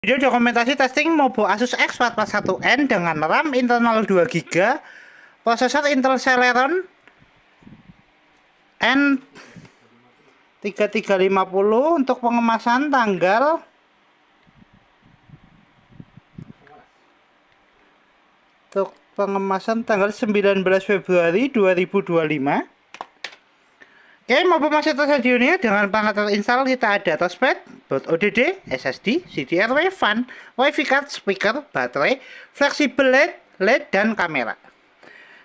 Video dokumentasi testing Mobo Asus X441N dengan RAM internal 2 GB, prosesor Intel Celeron N3350 untuk pengemasan tanggal 19 Februari 2025. Oke, Mobo masih tersedia di dunia dengan perangkat terinstall. Kita ada touchpad, boot ODD, SSD, CDRW, fan, WiFi card, speaker, baterai, fleksibel LED, dan kamera.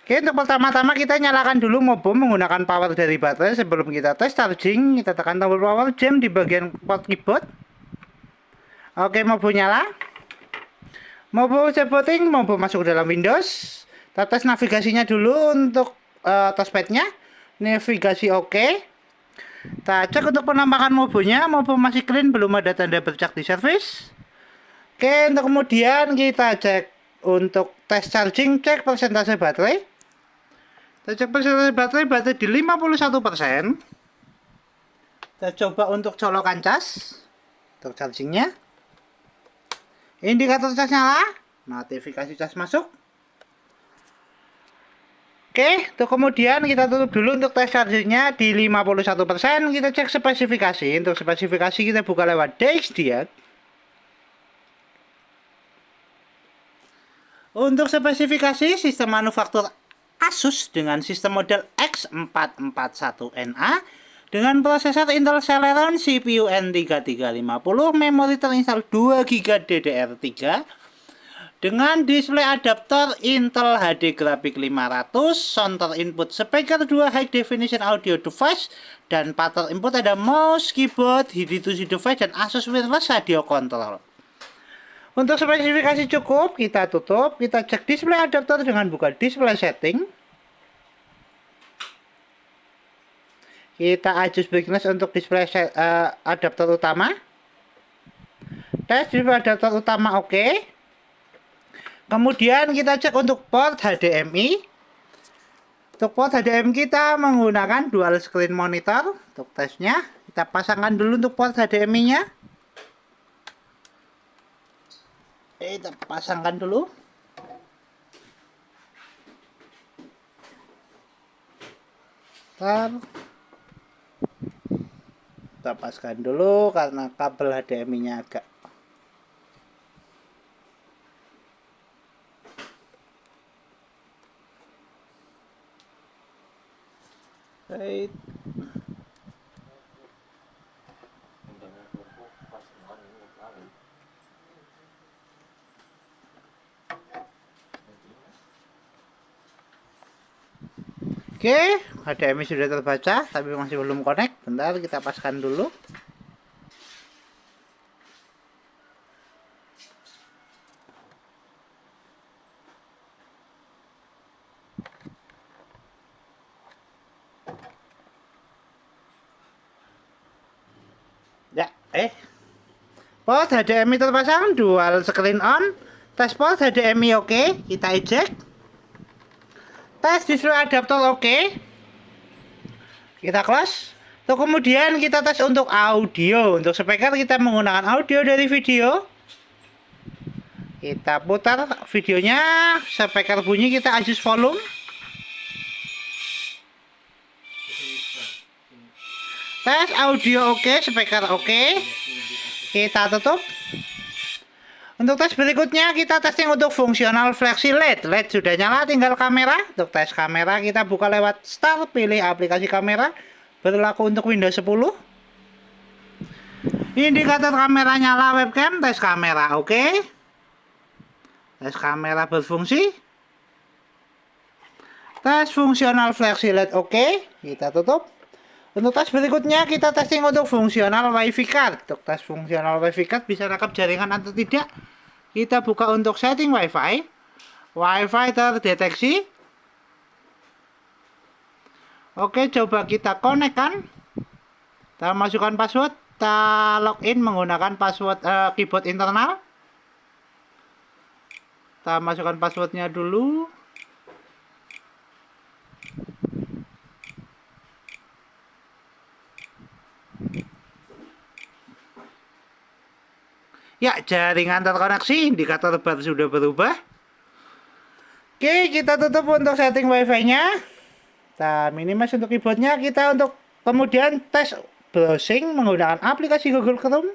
Oke, untuk pertama-tama kita nyalakan dulu Mobo menggunakan power dari baterai. Sebelum kita tes charging, kita tekan tombol power jam di bagian port keyboard. Oke, Mobo nyala. Mobo booting, Mobo masuk ke dalam Windows. Kita tes navigasinya dulu untuk touchpadnya. Navigasi oke. Kita cek untuk penampakan Mobonya. Mobo masih clean, belum ada tanda bercak di service. Oke, untuk kemudian kita cek untuk tes charging, cek persentase baterai. Kita cek persentase baterai di 51%. Kita coba untuk colokan cas untuk chargingnya. Indikator cas nyala, notifikasi cas masuk. Oke, untuk kemudian kita tutup dulu untuk tes chargingnya di 51%. Kita cek spesifikasi. Untuk spesifikasi kita buka lewat DXDiag. Untuk spesifikasi sistem manufaktur Asus dengan sistem model X441NA dengan prosesor Intel Celeron, CPU N3350, memori terinstall 2 GB DDR3 dengan display adaptor Intel HD Graphic 500, sound input speaker 2 high definition audio device, dan partner input ada mouse, keyboard, HID2C device, dan Asus wireless radio control. Untuk spesifikasi cukup, kita tutup, kita cek display adaptor dengan buka display setting. Kita adjust brightness untuk display adaptor utama. Tes display adaptor utama oke. Kemudian kita cek untuk port HDMI. Untuk port HDMI kita menggunakan dual screen monitor. Untuk tesnya kita pasangkan dulu untuk port HDMI-nya. Kita pasangkan dulu. Kita pasangkan dulu karena kabel HDMI-nya agak right. Oke, HDMI sudah terbaca tapi masih belum connect. Bentar, kita paskan dulu. Ya, port HDMI terpasang, dual screen on. Tes port HDMI oke, kita eject. Tes display adaptor oke. Kita close. Untuk kemudian kita tes untuk audio. Untuk speaker kita menggunakan audio dari video. Kita putar videonya, speaker bunyi, kita adjust volume. Tes audio oke, speaker oke. Kita tutup. Untuk tes berikutnya kita testing untuk fungsional fleksi LED. LED sudah nyala, tinggal kamera. Untuk tes kamera kita buka lewat Start, pilih aplikasi kamera. Berlaku untuk Windows 10. Indikator kamera nyala, webcam, tes kamera oke. Tes kamera berfungsi. Tes fungsional fleksi LED oke. Kita tutup. Untuk tes berikutnya kita testing untuk fungsional WiFi card. Untuk tes fungsional WiFi card bisa rekap jaringan atau tidak. Kita buka untuk setting WiFi. WiFi terdeteksi. Oke, coba kita konekkan. Kita masukkan password. Kita login menggunakan password keyboard internal. Kita masukkan passwordnya dulu. Ya, jaringan terkoneksi, indikator bar sudah berubah. Oke, kita tutup untuk setting wifi-nya. Kita minimize untuk keyboardnya. Kita untuk kemudian tes browsing menggunakan aplikasi Google Chrome.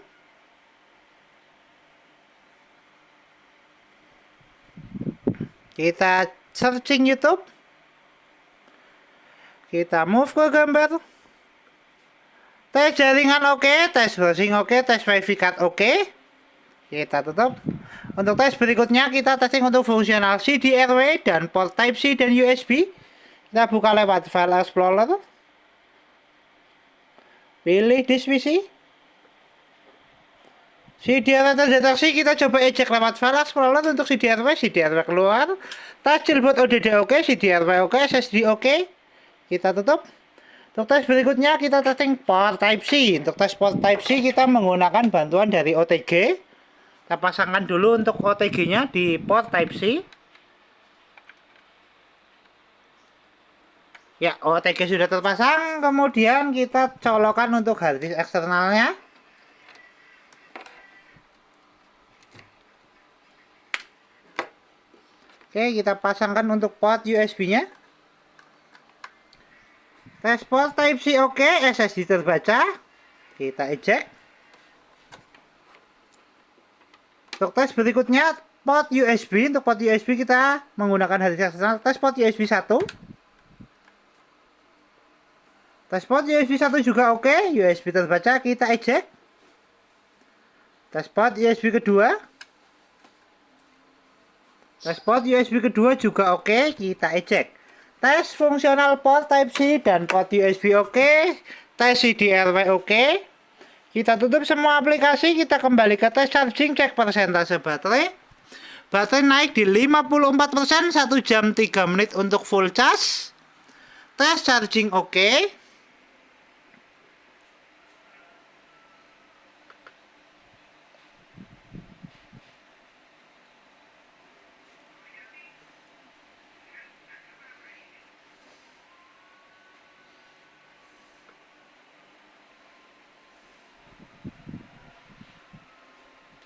Kita searching YouTube. Kita move ke gambar. Tes jaringan oke, tes browsing oke, tes wifi card oke. Kita tutup. Untuk tes berikutnya kita testing untuk fungsional CD/RW dan port Type-C dan USB. Kita buka lewat File Explorer. Pilih disk PC. CD/RW terdeteksi, kita coba ejek lewat File Explorer untuk CD/RW keluar. Tes jailboot ODD oke, CD/RW oke, SSD oke. Kita tutup. Untuk tes berikutnya kita testing port Type-C. Untuk tes port Type-C kita menggunakan bantuan dari OTG. Kita pasangkan dulu untuk OTG-nya di port Type-C. Ya, OTG sudah terpasang. Kemudian kita colokan untuk harddisk eksternalnya. Oke, kita pasangkan untuk port USB-nya. Tes port Type-C oke, SSD terbaca. Kita eject. Untuk tes berikutnya port USB. Untuk port USB kita menggunakan harddisk eksternal. Tes port USB 1. Tes port USB 1 juga oke, USB terbaca, kita eject. Tes port USB kedua. Tes port USB kedua juga oke, kita eject. Tes fungsional port Type-C dan port USB oke. Tes CD/RW oke. Kita tutup semua aplikasi, kita kembali ke tes charging, cek persentase baterai. Baterai naik di 54%, 1 jam 3 menit untuk full charge. Tes charging oke.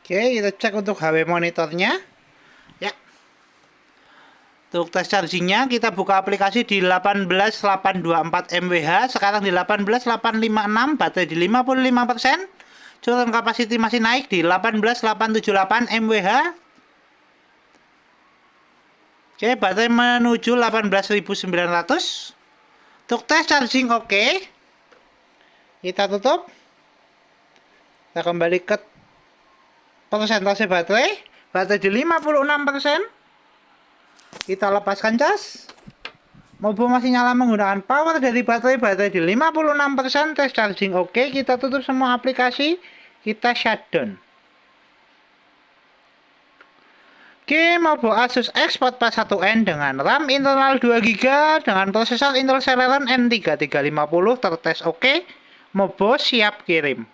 Oke, kita cek untuk HW monitornya. Ya. Untuk tes chargingnya kita buka aplikasi di 18824 mWh, sekarang di 18856, baterai di 55%. Current capacity masih naik di 18878 mWh. Oke, baterai menuju 18900. Untuk tes charging oke. Kita tutup. Kita kembali ke persentase baterai di 56%. Kita lepaskan cas. Mobil masih nyala menggunakan power dari baterai di 56%. Tes charging oke. Kita tutup semua aplikasi, kita shutdown. Oke, mobil Asus X441N dengan RAM internal 2GB dengan prosesor Intel Celeron N3350 tertes oke. Mobil siap kirim.